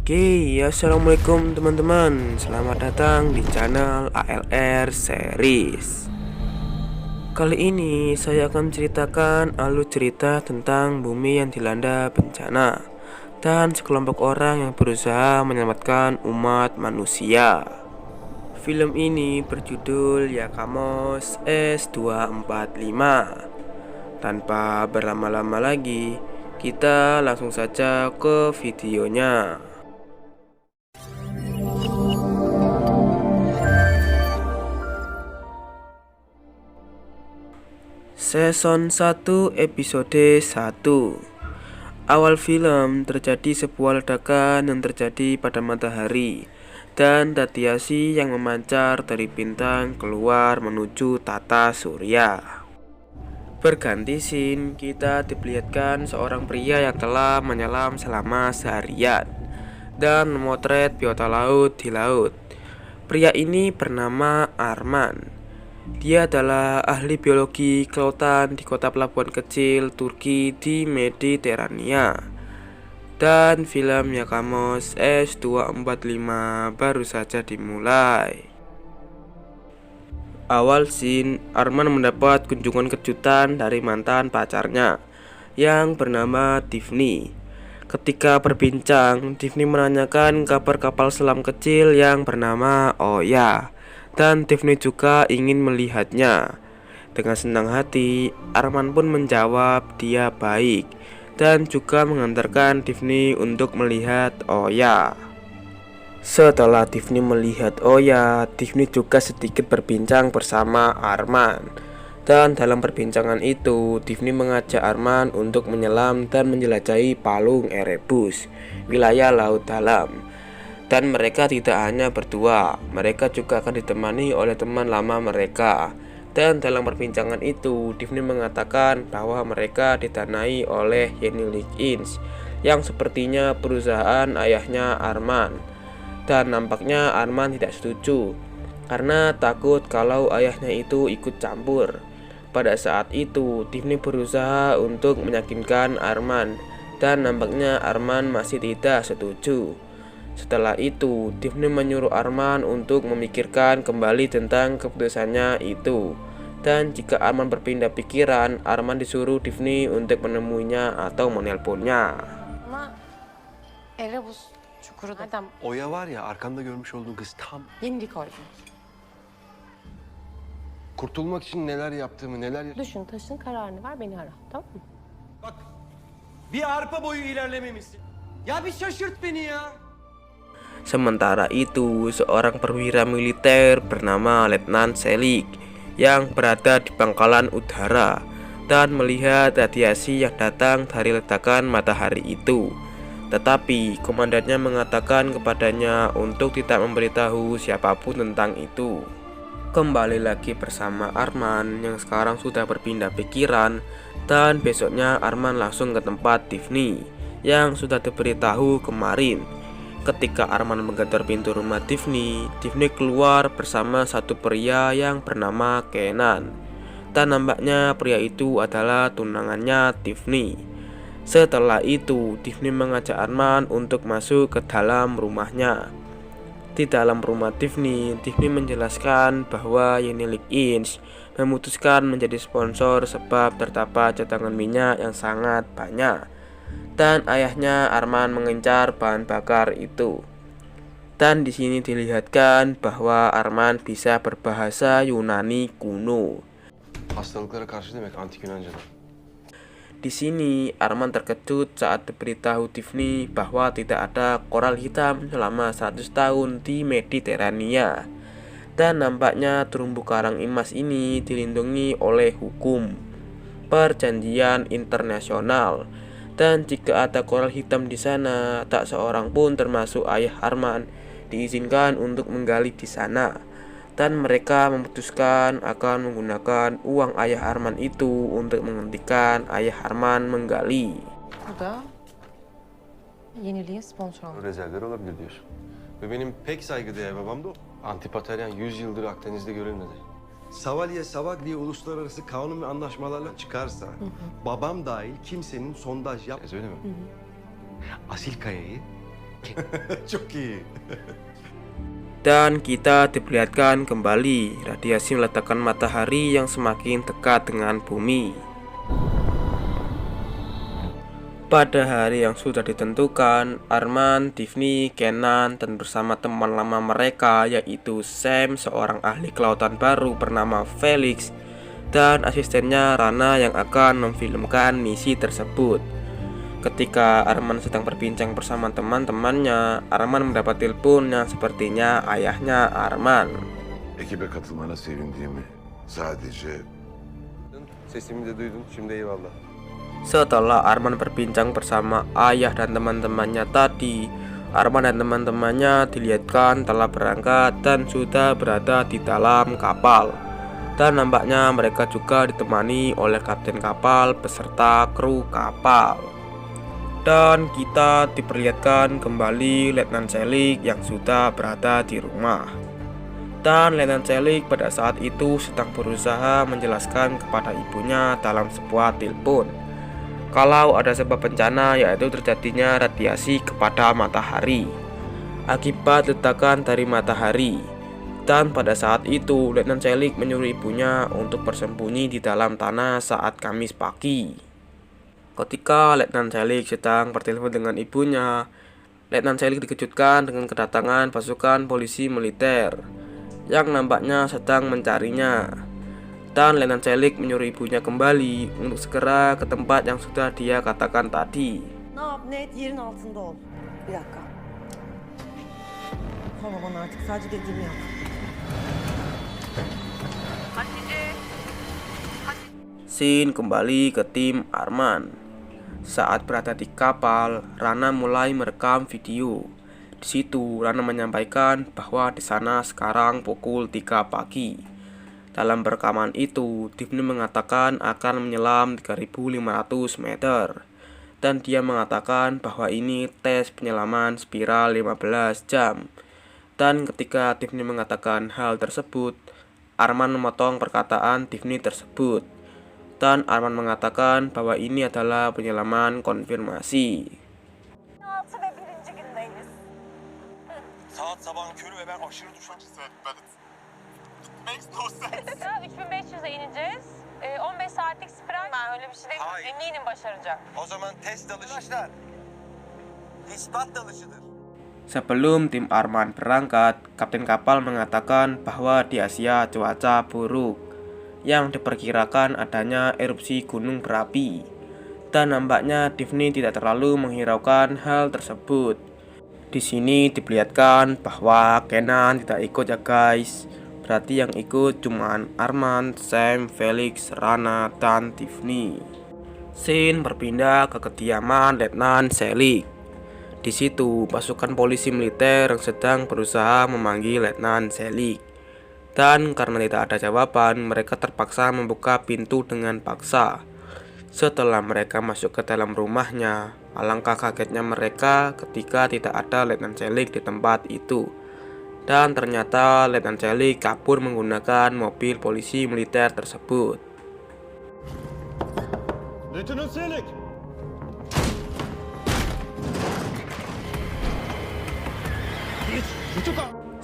Oke, assalamualaikum teman-teman. Selamat datang di channel ALR Series. Kali ini saya akan menceritakan alur cerita tentang bumi yang dilanda bencana dan sekelompok orang yang berusaha menyelamatkan umat manusia. Film ini berjudul Yakamos S245. Tanpa berlama-lama lagi, kita langsung saja ke videonya. Season 1 episode 1. Awal film terjadi sebuah ledakan yang terjadi pada matahari dan radiasi yang memancar dari bintang keluar menuju tata surya. Berganti scene, kita diperlihatkan seorang pria yang telah menyelam selama seharian dan memotret biota laut di laut. Pria ini bernama Arman. Dia adalah ahli biologi kelautan di kota pelabuhan kecil Turki di Mediterania. Dan film Yakamos S245 baru saja dimulai. Awal scene, Arman mendapat kunjungan kejutan dari mantan pacarnya yang bernama Tiffany. Ketika berbincang, Tiffany menanyakan kabar kapal selam kecil yang bernama Oya, dan Tiffany juga ingin melihatnya. Dengan senang hati, Arman pun menjawab dia baik dan juga mengantarkan Tiffany untuk melihat Oya. Setelah Tiffany melihat Oya, Tiffany juga sedikit berbincang bersama Arman. Dan dalam perbincangan itu, Tiffany mengajak Arman untuk menyelam dan menjelajahi Palung Erebus, wilayah laut dalam. Dan mereka tidak hanya berdua, mereka juga akan ditemani oleh teman lama mereka. Dan dalam perbincangan itu, Tiffany mengatakan bahwa mereka didanai oleh Yenilik Inc, yang sepertinya perusahaan ayahnya Arman. Dan nampaknya Arman tidak setuju, karena takut kalau ayahnya itu ikut campur. Pada saat itu, Tiffany berusaha untuk meyakinkan Arman, dan nampaknya Arman masih tidak setuju. Setelah itu, Tiffany menyuruh Arman untuk memikirkan kembali tentang keputusannya itu. Dan jika Arman berpindah pikiran, Arman disuruh Tiffany untuk menemuinya atau menelponnya. Ama Erebus çukuru nereden? Oya var ya arkanda görmüş olduğun kız tam Yenilik oldu. kurtulmak için neler yaptığımı Düşün taşın kararını ver beni ara, tamam mı? Bak, bir arpa boyu ilerlememişsin. Ya bir şaşırt beni ya. Sementara itu, seorang perwira militer bernama Letnan Selik yang berada di pangkalan udara dan melihat radiasi yang datang dari ledakan matahari itu. Tetapi komandannya mengatakan kepadanya untuk tidak memberitahu siapapun tentang itu. Kembali lagi bersama Arman yang sekarang sudah berpindah pikiran, dan besoknya Arman langsung ke tempat Tiffany yang sudah diberitahu kemarin. Ketika Arman menggetar pintu rumah Tiffany, Tiffany keluar bersama satu pria yang bernama Kenan. Dan nampaknya pria itu adalah tunangannya Tiffany. Setelah itu, Tiffany mengajak Arman untuk masuk ke dalam rumahnya. Di dalam rumah Tiffany menjelaskan bahwa Yenilik Inc memutuskan menjadi sponsor sebab terdapat cadangan minyak yang sangat banyak. Dan ayahnya Arman mengincar bahan bakar itu. Dan di sini dilihatkan bahwa Arman bisa berbahasa Yunani kuno. hastalıklara karşı demek antik Yunanca'da. Di sini Arman terkejut saat diberitahu Tiffany bahwa tidak ada koral hitam selama 100 tahun di Mediterania. Dan nampaknya terumbu karang emas ini dilindungi oleh hukum perjanjian internasional. Dan jika ada koral hitam di sana, tak seorang pun termasuk ayah Arman diizinkan untuk menggali di sana. Dan mereka memutuskan akan menggunakan uang ayah Arman itu untuk menghentikan ayah Arman menggali. Bu da yeniliğe sponsor oldu. Rezervler olabilir diyorsun. Ve benim pek saygıdeğer babam da o. Antipateryan 100 yıldır Akdeniz'de görülmedi. Savalye Savagli uluslararası kanun ve anlaşmalarla çıkarsa babam dahil kimsenin sondaj yap. Öyle mi? Asil Kaya'yı Çok iyi. Dan kita diperlihatkan kembali radiasi meletakkan matahari yang semakin dekat dengan bumi. Pada hari yang sudah ditentukan, Arman, Tiffany, Kenan, dan bersama teman lama mereka yaitu Sam, seorang ahli kelautan baru bernama Felix, dan asistennya Rana yang akan memfilmkan misi tersebut. Ketika Arman sedang berbincang bersama teman-temannya, Arman mendapat telepon yang sepertinya ayahnya Arman. Ekibe katılmana sevindiğimi sadece Sesimi de duydun. Şimdi eyvallah. Setelah Arman berbincang bersama ayah dan teman-temannya tadi, Arman dan teman-temannya dilihatkan telah berangkat dan sudah berada di dalam kapal. Dan nampaknya mereka juga ditemani oleh kapten kapal beserta kru kapal. Dan kita diperlihatkan kembali Letnan Celik yang sudah berada di rumah. Dan Letnan Celik pada saat itu sedang berusaha menjelaskan kepada ibunya dalam sebuah telepon kalau ada sebab bencana, yaitu terjadinya radiasi kepada matahari akibat ledakan dari matahari. Dan pada saat itu Letnan Celik menyuruh ibunya untuk bersembunyi di dalam tanah saat Kamis pagi. Ketika Letnan Celik sedang bertelepon dengan ibunya, Letnan Celik dikejutkan dengan kedatangan pasukan polisi militer yang nampaknya sedang mencarinya. Dan Letnan Celik menyuruh ibunya kembali untuk segera ke tempat yang sudah dia katakan tadi. Ne yap ne et yerin altında ol. Bir dakika. Sorma bana artık, sadece dediğimi yap. Scene kembali ke tim Arman. Saat berada di kapal, Rana mulai merekam video. Di situ Rana menyampaikan bahwa di sana sekarang pukul 3 pagi. Dalam rekaman itu, Tiffany mengatakan akan menyelam 3.500 meter. Dan dia mengatakan bahwa ini tes penyelaman spiral 15 jam. Dan ketika Tiffany mengatakan hal tersebut, Arman memotong perkataan Tiffany tersebut. Dan Arman mengatakan bahwa ini adalah penyelaman konfirmasi. Saat sabahın körü ve ben aşırı duş alacağım. Makes no sense. Ya 3500'e ineceğiz. 15 saatlik spiral. Ben öyle bir şey değil. Hayır. Eminim başaracak. O zaman test dalışı. Arkadaşlar. İspat dalışıdır. Sebelum tim Arman berangkat, kapten kapal mengatakan bahwa di Asia cuaca buruk, yang diperkirakan adanya erupsi gunung berapi. Dan nampaknya Tiffany tidak terlalu menghiraukan hal tersebut. Di sini diperlihatkan bahwa Kenan tidak ikut ya guys. Berarti yang ikut cuman Arman, Sam, Felix, Rana, dan Tiffany. Scene berpindah ke kediaman Letnan Celik. Di situ pasukan polisi militer yang sedang berusaha memanggil Letnan Celik. Dan karena tidak ada jawaban, mereka terpaksa membuka pintu dengan paksa. Setelah mereka masuk ke dalam rumahnya, alangkah kagetnya mereka ketika tidak ada Letnan Celik di tempat itu. Dan ternyata Letnan Celik kabur menggunakan mobil polisi militer tersebut. Lieutenant Celik!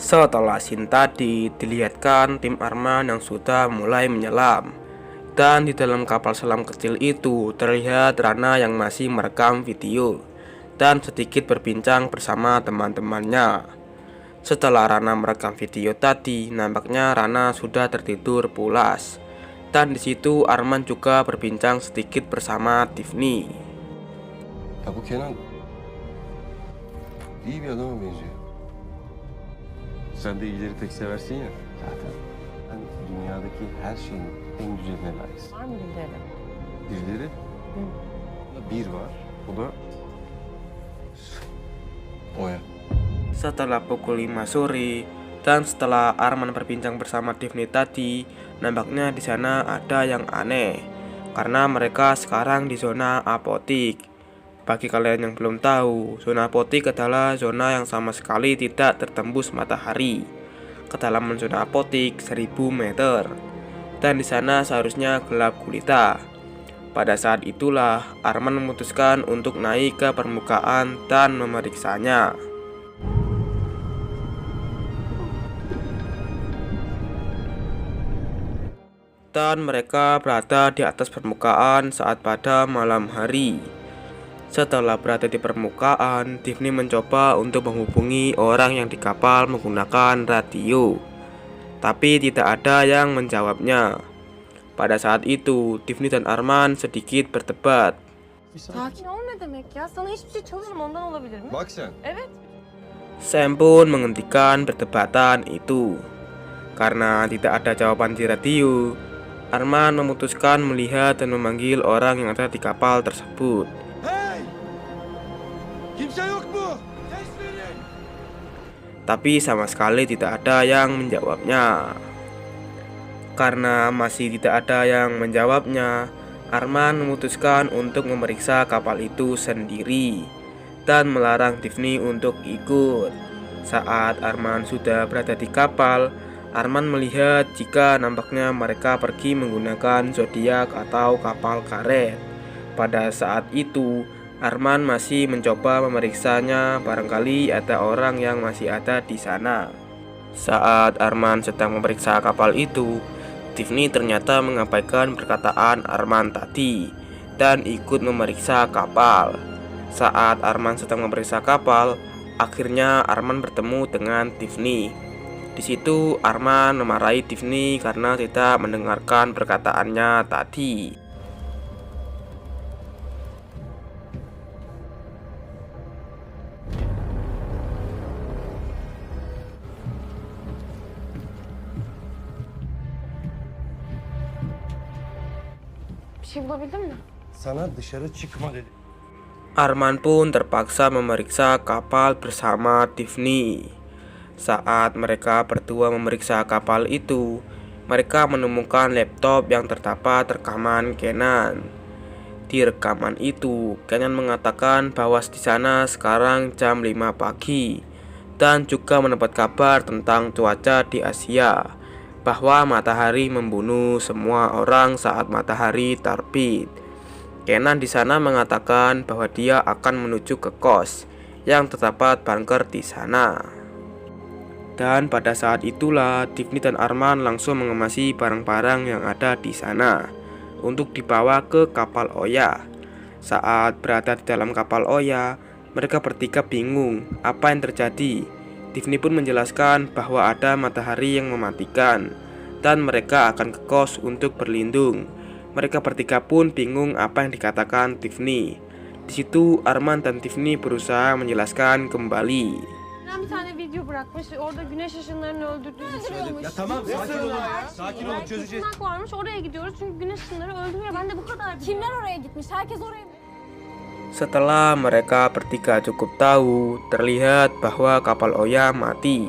Setelah scene tadi, dilihatkan tim Arman yang sudah mulai menyelam. Dan di dalam kapal selam kecil itu terlihat Rana yang masih merekam video dan sedikit berbincang bersama teman-temannya. Setelah Rana merekam video tadi, nampaknya Rana sudah tertidur pulas. Dan di situ Arman juga berbincang sedikit bersama Tiffany. Ya bu Kenan iyi bir adama benziyor. Sen de iyileri pek seversin ya. Zaten ben dünyadaki her şeyin en güzeline layıksın. Var mı birileri? Birileri? Bir var. O da Oya. Setelah pukul 5 sore dan setelah Arman berbincang bersama Tiffany tadi, nampaknya di sana ada yang aneh karena mereka sekarang di zona apotik. Bagi kalian yang belum tahu, zona apotik adalah zona yang sama sekali tidak tertembus matahari. Kedalaman zona apotik 1000 meter. Dan di sana seharusnya gelap gulita. Pada saat itulah Arman memutuskan untuk naik ke permukaan dan memeriksanya. kelanjutan mereka berada di atas permukaan saat pada malam hari. Setelah berada di permukaan, Tiffany mencoba untuk menghubungi orang yang di kapal menggunakan radio, tapi tidak ada yang menjawabnya. Pada saat itu, Tiffany dan Arman sedikit berdebat. Sakin ol ne demek ya? Sana hiçbir şey çalışmam ondan olabilir mi? Bak sen. Evet. Sam pun menghentikan perdebatan itu. Karena tidak ada jawaban di radio, Arman memutuskan melihat dan memanggil orang yang ada di kapal tersebut. Hey! Kimse yok mu? Ses verin! Tapi sama sekali tidak ada yang menjawabnya. Karena masih tidak ada yang menjawabnya, Arman memutuskan untuk memeriksa kapal itu sendiri dan melarang Tiffany untuk ikut. Saat Arman sudah berada di kapal, Arman melihat jika nampaknya mereka pergi menggunakan zodiak atau kapal karet. Pada saat itu, Arman masih mencoba memeriksanya, barangkali ada orang yang masih ada di sana. Saat Arman sedang memeriksa kapal itu, Tiffany ternyata mengabaikan perkataan Arman tadi dan ikut memeriksa kapal. Saat Arman sedang memeriksa kapal, akhirnya Arman bertemu dengan Tiffany. Di situ Arman memarahi Tiffany karena tidak mendengarkan perkataannya tadi. Bir şey bulabildin mi? Sana dışarı çıkma dedi. Arman pun terpaksa memeriksa kapal bersama Tiffany. Saat mereka berdua memeriksa kapal itu, mereka menemukan laptop yang terdapat rekaman Kenan. Di rekaman itu, Kenan mengatakan bahwa di sana sekarang jam 5 pagi dan juga mendapat kabar tentang cuaca di Asia, bahwa matahari membunuh semua orang saat matahari terbit. Kenan di sana mengatakan bahwa dia akan menuju ke kos yang terdapat bunker di sana. Dan pada saat itulah Tiffany dan Arman langsung mengemasi barang-barang yang ada di sana untuk dibawa ke kapal Oya. Saat berada di dalam kapal Oya, mereka bertiga bingung apa yang terjadi. Tiffany pun menjelaskan bahwa ada matahari yang mematikan dan mereka akan ke kos untuk berlindung. Mereka bertiga pun bingung apa yang dikatakan Tiffany. Di situ Arman dan Tiffany berusaha menjelaskan kembali. Ben bir tane video bırakmış. Orada güneş ışınlarını öldürdüğünü söylüyormuş. Ya tamam sakin olun ya. Sakin olun çözeceğiz. Tırnak varmış oraya gidiyoruz çünkü güneş ışınları öldürüyor. Ben de bu kadar biliyorum. Kimler oraya gitmiş? Herkes oraya mı? Setelah mereka bertiga cukup tahu, terlihat bahwa kapal Oya mati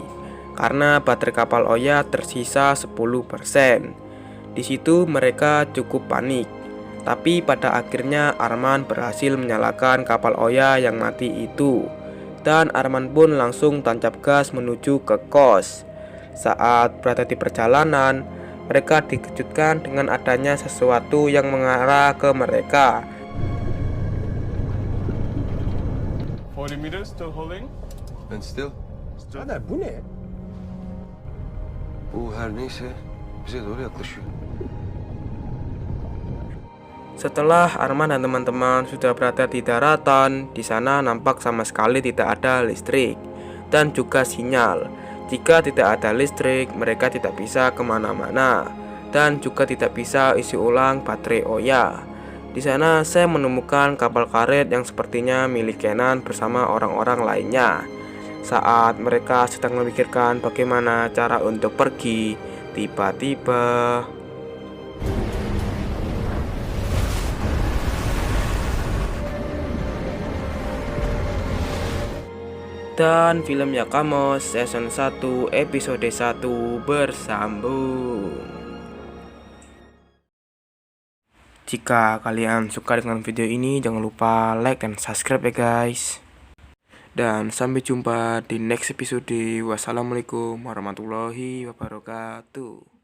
karena baterai kapal Oya tersisa 10%. Di situ mereka cukup panik. Tapi pada akhirnya Arman berhasil menyalakan kapal Oya yang mati itu. Dan Arman pun langsung tancap gas menuju ke kos. Saat berada di perjalanan, mereka dikejutkan dengan adanya sesuatu yang mengarah ke mereka. 40 meters still holding. And still. Birader bu ne? Bu her neyse bize doğru yaklaşıyor. Setelah Arman dan teman-teman sudah berada di daratan, di sana nampak sama sekali tidak ada listrik dan juga sinyal. Jika tidak ada listrik, mereka tidak bisa kemana-mana dan juga tidak bisa isi ulang baterai Oya. Di sana saya menemukan kapal karet yang sepertinya milik Kenan bersama orang-orang lainnya. Saat mereka sedang memikirkan bagaimana cara untuk pergi, tiba-tiba dan film Yakamos season 1 episode 1 bersambung. Jika kalian suka dengan video ini, jangan lupa like dan subscribe ya guys. Dan sampai jumpa di next episode. Wassalamualaikum warahmatullahi wabarakatuh.